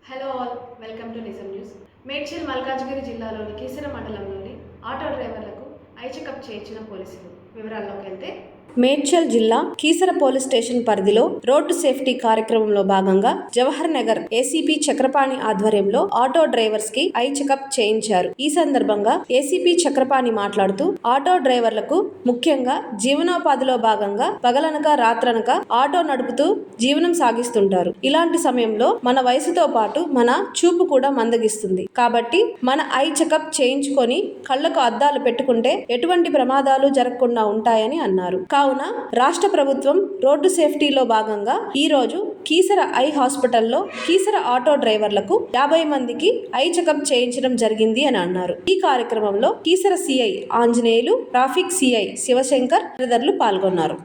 Hello all, welcome to నిజం news. Medchal Malkajgiri జిల్లాలోని కీసర మండలంలోని ఆటో డ్రైవర్లకు ఐ చెకప్ చేయించిన పోలీసులు. వివరాల్లోకి వెళ్తే, మేడ్చల్ జిల్లా కీసర పోలీస్ స్టేషన్ పరిధిలో రోడ్డు సేఫ్టీ కార్యక్రమంలో భాగంగా జవహర్ నగర్ ఏసీపీ చక్రపాణి ఆధ్వర్యంలో ఆటో డ్రైవర్స్ కి ఐ చెకప్ చేయించారు. ఈ సందర్భంగా ఏసీపీ చక్రపాణి మాట్లాడుతూ, ఆటో డ్రైవర్లకు ముఖ్యంగా జీవనోపాధిలో భాగంగా పగలనక రాత్రనక ఆటో నడుపుతూ జీవనం సాగిస్తుంటారు. ఇలాంటి సమయంలో మన వయసుతో పాటు మన చూపు కూడా మందగిస్తుంది. కాబట్టి మన ఐ చెకప్ చేయించుకొని కళ్లకు అద్దాలు పెట్టుకుంటే ఎటువంటి ప్రమాదాలు జరగకుండా ఉంటాయని అన్నారు. కావున రాష్ట్ర ప్రభుత్వం రోడ్డు సేఫ్టీలో భాగంగా ఈ రోజు కీసర ఐ హాస్పిటల్లో కీసర ఆటో డ్రైవర్లకు 50 మందికి ఐ చెకప్ చేయించడం జరిగింది అని అన్నారు. ఈ కార్యక్రమంలో Keesara CI Anjaneyulu, traffic CI Shivashankar తదితరులు పాల్గొన్నారు.